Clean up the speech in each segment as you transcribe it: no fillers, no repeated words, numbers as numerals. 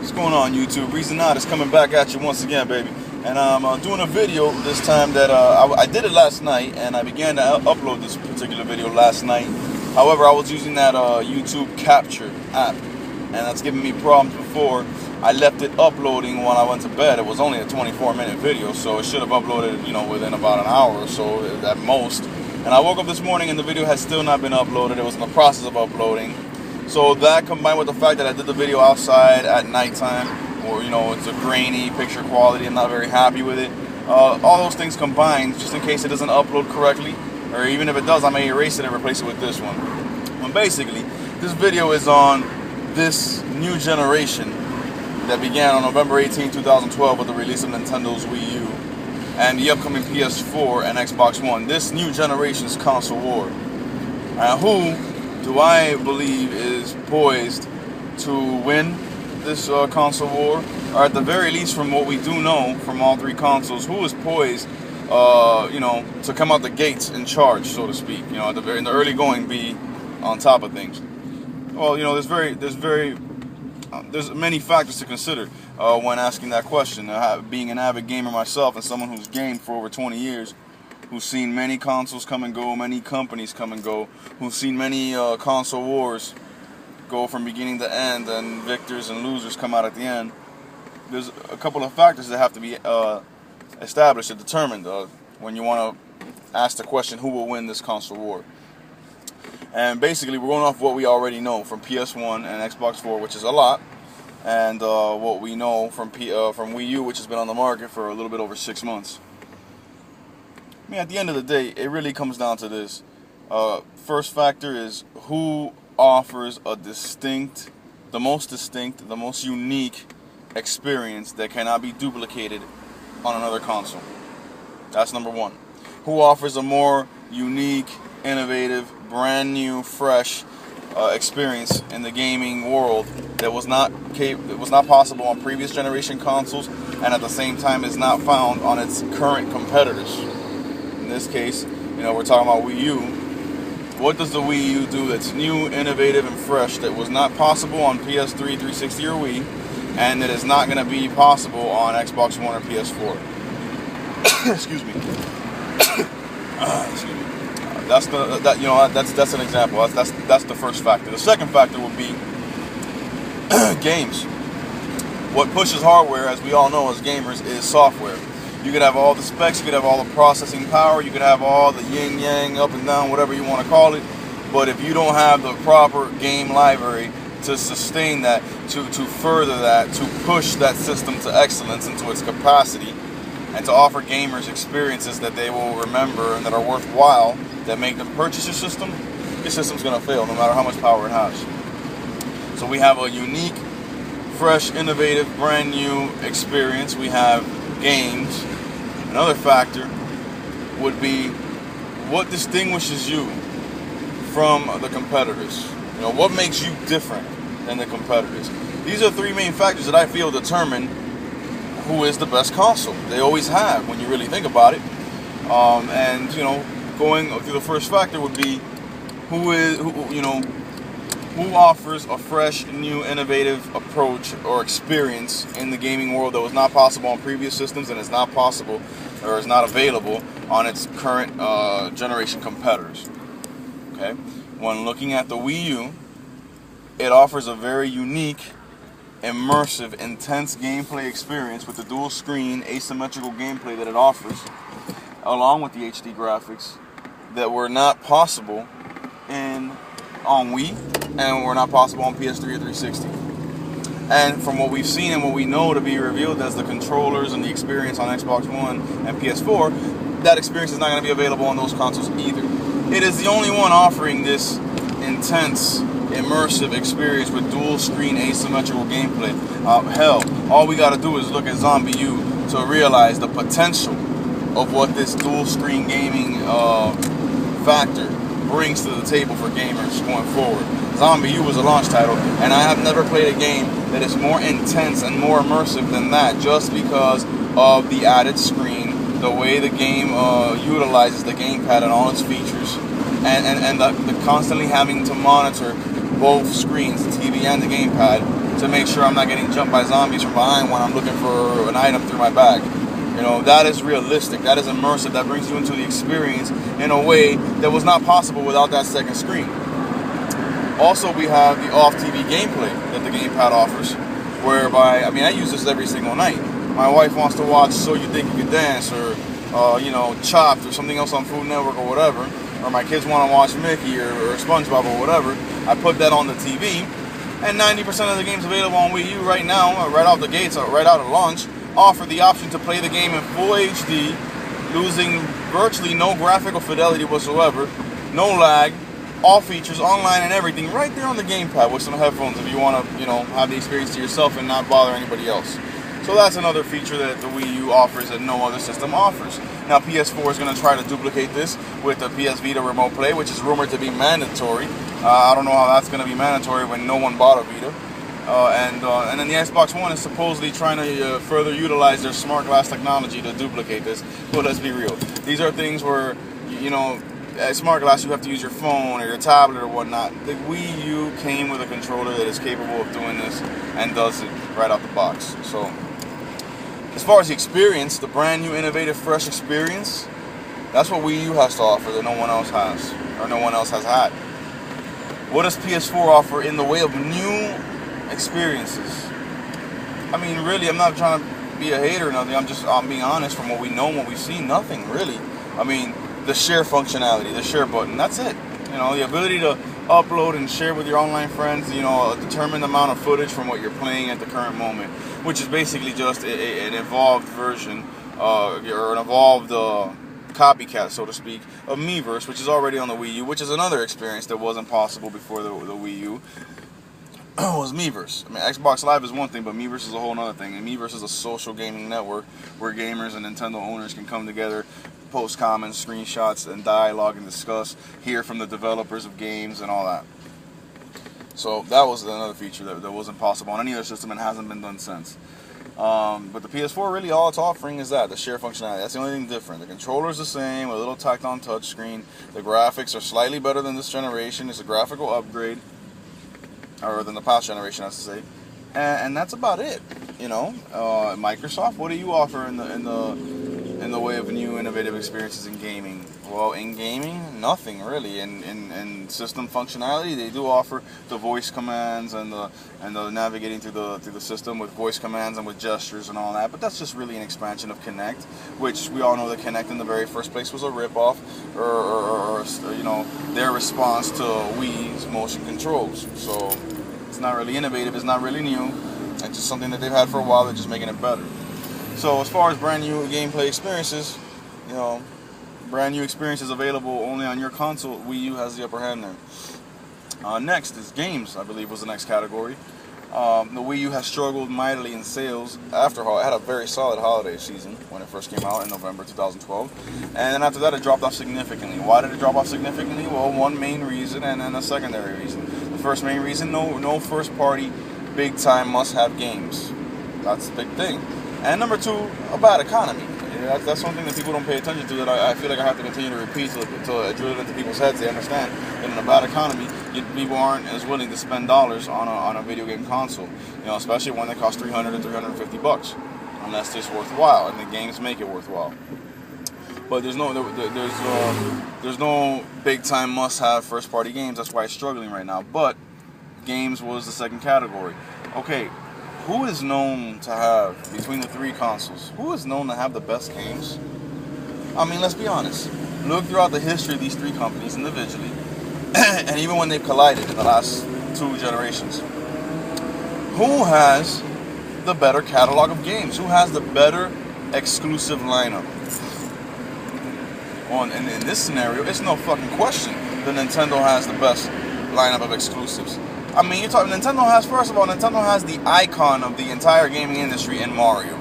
What's going on, YouTube? Reezonoticz coming back at you once again, baby. And I'm doing a video this time that I did it last night, and I began to upload this particular video last night. However, I was using that YouTube Capture app, and that's giving me problems before. I left it uploading when I went to bed. It was only a 24-minute video, so it should have uploaded, within about an hour or so at most. And I woke up this morning and the video has still not been uploaded. It was in the process of uploading. So that combined with the fact that I did the video outside at nighttime, or it's a grainy picture quality, I'm not very happy with it. All those things combined, just in case it doesn't upload correctly, or even if it does, I may erase it and replace it with this one. Well, basically, this video is on this new generation that began on November 18, 2012 with the release of Nintendo's Wii U and the upcoming PS4 and Xbox One. This new generation's console war. Who do I believe is poised to win this console war, or at the very least, from what we do know from all three consoles, who is poised, to come out the gates in charge, so to speak. In the early going, be on top of things. Well, there's many factors to consider when asking that question. Being an avid gamer myself and someone who's gamed for over 20 years, who's seen many consoles come and go, many companies come and go, who's seen many console wars go from beginning to end, and victors and losers come out at the end. There's a couple of factors that have to be established and determined when you want to ask the question, who will win this console war? And basically, we're going off what we already know from PS1 and Xbox 4, which is a lot, and what we know from Wii U, which has been on the market for a little bit over 6 months. I mean, at the end of the day, it really comes down to this. First factor is who offers the most unique experience that cannot be duplicated on another console. That's number one. Who offers a more unique, innovative, brand new, fresh experience in the gaming world that was not possible on previous generation consoles, and at the same time is not found on its current competitors. In this case, we're talking about Wii U. What does the Wii U do that's new, innovative, and fresh that was not possible on PS3, 360, or Wii, and that is not going to be possible on Xbox One or PS4? Excuse me. Excuse me. That's an example. That's the first factor. The second factor would be games. What pushes hardware, as we all know as gamers, is software. You could have all the specs, you could have all the processing power, you could have all the yin-yang, up and down, whatever you want to call it, but if you don't have the proper game library to sustain that, to further that, to push that system to excellence into its capacity, and to offer gamers experiences that they will remember and that are worthwhile, that make them purchase your system's going to fail no matter how much power it has. So we have a unique, fresh, innovative, brand new experience. We have games. Another factor would be what distinguishes you from the competitors. What makes you different than the competitors. These are three main factors that I feel determine who is the best console. They always have, when you really think about it. Going through the first factor would be who offers a fresh, new, innovative approach or experience in the gaming world that was not possible on previous systems and is not possible or is not available on its current generation competitors. Okay, when looking at the Wii U, it offers a very unique, immersive, intense gameplay experience with the dual screen asymmetrical gameplay that it offers, along with the HD graphics that were not possible on Wii and were not possible on PS3 or 360. And from what we've seen and what we know to be revealed as the controllers and the experience on Xbox One and PS4, that experience is not going to be available on those consoles either. It is the only one offering this intense, immersive experience with dual screen asymmetrical gameplay. Hell, all we got to do is look at Zombie U to realize the potential of what this dual screen gaming factor brings to the table for gamers going forward. Zombie U was a launch title, and I have never played a game that is more intense and more immersive than that, just because of the added screen, the way the game utilizes the gamepad and all its features, and the constantly having to monitor both screens, the TV and the gamepad, to make sure I'm not getting jumped by zombies from behind when I'm looking for an item through my bag. You know, that is realistic, that is immersive, that brings you into the experience in a way that was not possible without that second screen. Also, we have the off-TV gameplay that the gamepad offers, whereby, I mean, I use this every single night. My wife wants to watch So You Think You Could Dance, or, you know, Chopped, or something else on Food Network or whatever, or my kids want to watch Mickey or SpongeBob or whatever. I put that on the TV, and 90% of the games available on Wii U right now, right out the gates, right out of launch, offer the option to play the game in full HD, losing virtually no graphical fidelity whatsoever, no lag, all features online and everything right there on the gamepad with some headphones if you want to, you know, have the experience to yourself and not bother anybody else. So that's another feature that the Wii U offers that no other system offers. Now PS4 is going to try to duplicate this with the PS Vita Remote Play, which is rumored to be mandatory. I don't know how that's going to be mandatory when no one bought a Vita. And then the Xbox One is supposedly trying to further utilize their smart glass technology to duplicate this. But let's be real. These are things where, you know, at smart glass you have to use your phone or your tablet or whatnot. The Wii U came with a controller that is capable of doing this and does it right out the box. So, as far as the experience, the brand new, innovative, fresh experience, that's what Wii U has to offer that no one else has, or no one else has had. What does PS4 offer in the way of new experiences? I mean, really, I'm not trying to be a hater or nothing. I'm being honest. From what we know and what we've seen, nothing really. I mean, the share functionality, the share button, that's it. You know, the ability to upload and share with your online friends, you know, a determined amount of footage from what you're playing at the current moment, which is basically just an evolved version, or an evolved copycat, so to speak, of Miiverse, which is already on the Wii U, which is another experience that wasn't possible before the Wii U. Was Miiverse. I mean, Xbox Live is one thing, but Miiverse is a whole other thing. And Miiverse is a social gaming network where gamers and Nintendo owners can come together, post comments, screenshots, and dialogue and discuss, hear from the developers of games and all that. So that was another feature that wasn't possible on any other system and hasn't been done since. But the PS4, really all it's offering is that, the share functionality. That's the only thing different. The controller's the same, a little tacked on touchscreen. The graphics are slightly better than this generation. It's a graphical upgrade, or than the past generation, I should say. And that's about it. You know, Microsoft, what do you offer in the way of new innovative experiences in gaming? Well, in gaming, nothing really. In system functionality, they do offer the voice commands and the navigating through the system with voice commands and with gestures and all that. But that's just really an expansion of Kinect, which we all know that Kinect in the very first place was a ripoff, or you know, their response to Wii's motion controls. So it's not really innovative. It's not really new. It's just something that they've had for a while. They're just making it better. So as far as brand new gameplay experiences, you know, brand new experiences available only on your console, Wii U has the upper hand there. Next is games, I believe was the next category. The Wii U has struggled mightily in sales after it had a very solid holiday season when it first came out in November 2012. And then after that it dropped off significantly. Why did it drop off significantly? Well, one main reason and then a secondary reason. The first main reason, no first party big time must have games. That's the big thing. And number two, a bad economy. Yeah, that's something that people don't pay attention to, that I feel like I have to continue to repeat until I drill it into people's heads. They understand that in a bad economy, people aren't as willing to spend dollars on a video game console. You know, especially when they cost $300 to $350, unless it's worthwhile, and the games make it worthwhile. But there's no big time must-have first-party games. That's why it's struggling right now. But games was the second category. Okay. Who is known to have, between the three consoles, who is known to have the best games? I mean, let's be honest. Look throughout the history of these three companies individually, and even when they've collided in the last two generations. Who has the better catalog of games? Who has the better exclusive lineup? Well, in this scenario, it's no fucking question that Nintendo has the best lineup of exclusives. I mean, you're talking, Nintendo has, first of all, Nintendo has the icon of the entire gaming industry in Mario.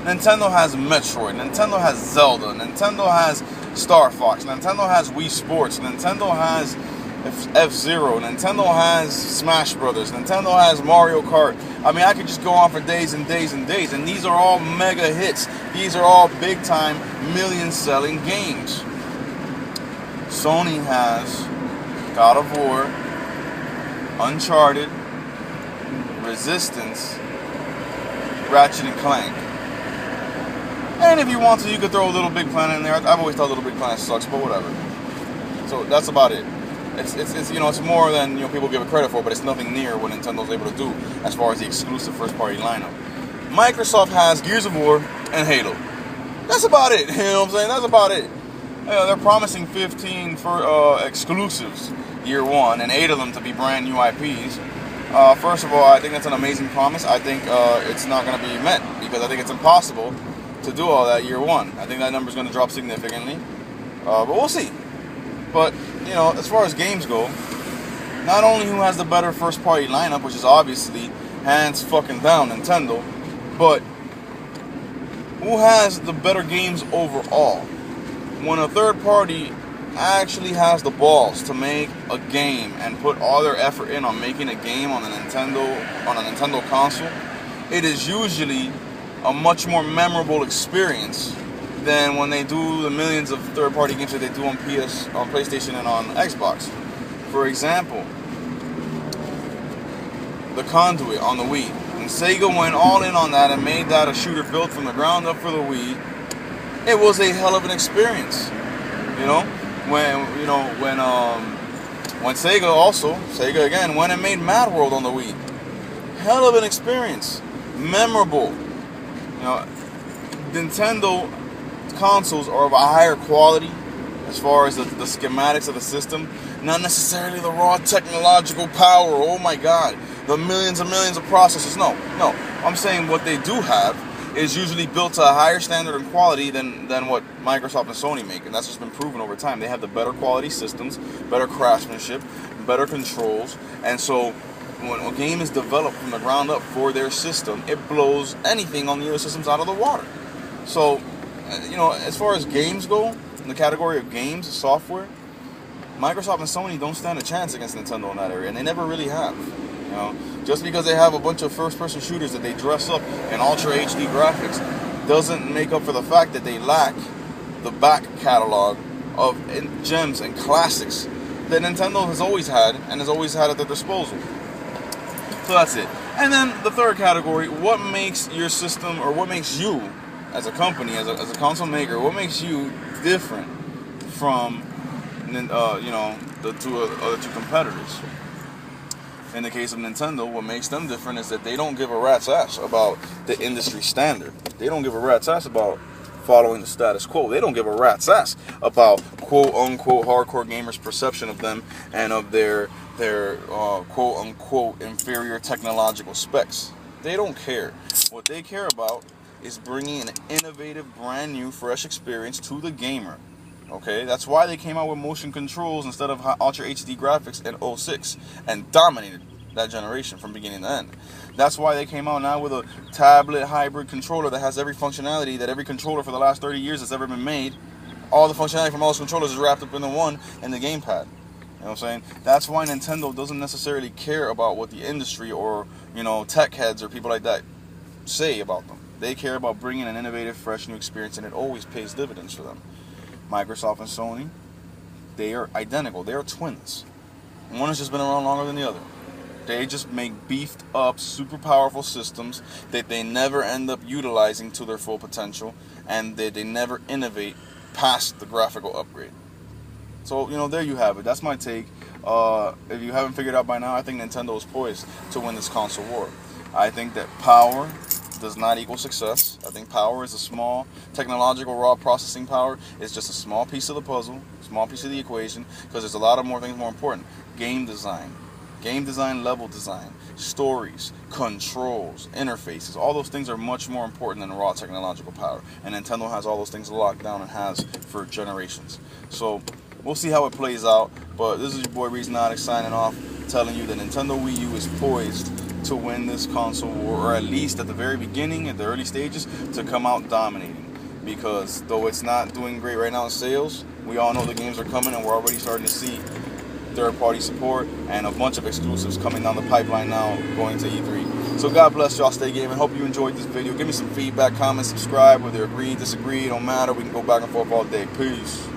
Nintendo has Metroid, Nintendo has Zelda, Nintendo has Star Fox, Nintendo has Wii Sports, Nintendo has F-Zero, Nintendo has Smash Brothers, Nintendo has Mario Kart. I mean, I could just go on for days and days and days, and these are all mega hits. These are all big-time, million-selling games. Sony has God of War, Uncharted, Resistance, Ratchet and Clank. And if you want to, you could throw a Little Big Planet in there. I've always thought Little Big Planet sucks, but whatever. So that's about it. It's you know, it's more than, you know, people give it credit for, but it's nothing near what Nintendo's able to do as far as the exclusive first-party lineup. Microsoft has Gears of War and Halo. That's about it. You know what I'm saying? That's about it. They're promising 15 for exclusives year one, and 8 of them to be brand new IPs. First of all, I think that's an amazing promise. I think it's not going to be met because I think it's impossible to do all that year one. I think that number is going to drop significantly, but we'll see. But you know, as far as games go, not only who has the better first-party lineup, which is obviously hands fucking down Nintendo, but who has the better games overall? When a third party actually has the balls to make a game and put all their effort in on making a game on a Nintendo console, it is usually a much more memorable experience than when they do the millions of third-party games that they do on PlayStation and on Xbox. For example, the Conduit on the Wii. When Sega went all in on that and made that a shooter built from the ground up for the Wii, it was a hell of an experience. You know, when Sega again went and made Mad World on the Wii, hell of an experience, memorable. You know, Nintendo consoles are of a higher quality as far as the schematics of the system, not necessarily the raw technological power. Oh my God, the millions and millions of processors. No, I'm saying what they do have is usually built to a higher standard and quality than what Microsoft and Sony make, and that's just been proven over time. They have the better quality systems, better craftsmanship, better controls, and so when a game is developed from the ground up for their system, it blows anything on the other systems out of the water. So, you know, as far as games go, in the category of games, software, Microsoft and Sony don't stand a chance against Nintendo in that area, and they never really have. You know, just because they have a bunch of first-person shooters that they dress up in Ultra HD graphics doesn't make up for the fact that they lack the back catalog of gems and classics that Nintendo has always had and has always had at their disposal. So that's it. And then the third category, what makes your system, or what makes you as a company, as a console maker, what makes you different from the other two competitors? In the case of Nintendo, what makes them different is that they don't give a rat's ass about the industry standard. They don't give a rat's ass about following the status quo. They don't give a rat's ass about quote-unquote hardcore gamers' perception of them and of their quote-unquote inferior technological specs. They don't care. What they care about is bringing an innovative, brand new, fresh experience to the gamer. Okay, that's why they came out with motion controls instead of Ultra HD graphics in 06 and dominated that generation from beginning to end. That's why they came out now with a tablet hybrid controller that has every functionality that every controller for the last 30 years that's ever been made. All the functionality from all those controllers is wrapped up into one in the gamepad. You know what I'm saying? That's why Nintendo doesn't necessarily care about what the industry or, you know, tech heads or people like that say about them. They care about bringing an innovative, fresh, new experience, and it always pays dividends for them. Microsoft and Sony, they are identical. They are twins. One has just been around longer than the other. They just make beefed up, super powerful systems that they never end up utilizing to their full potential, and they never innovate past the graphical upgrade. So, you know, there you have it. That's my take. If you haven't figured out by now, I think Nintendo is poised to win this console war. I think that power does not equal success. I think power is a small technological raw processing power. It's just a small piece of the puzzle, small piece of the equation, because there's a lot of more things more important. Game design, level design, stories, controls, interfaces. All those things are much more important than raw technological power. And Nintendo has all those things locked down and has for generations. So we'll see how it plays out. But this is your boy Reezonoticz signing off, telling you that Nintendo Wii U is poised to win this console war, or at least at the very beginning, at the early stages, to come out dominating. Because though it's not doing great right now in sales, we all know the games are coming, and we're already starting to see third-party support and a bunch of exclusives coming down the pipeline now, going to E3. So God bless y'all, stay gaming. Hope you enjoyed this video. Give me some feedback, comment, subscribe, whether you agree, disagree, it don't matter. We can go back and forth all day. Peace.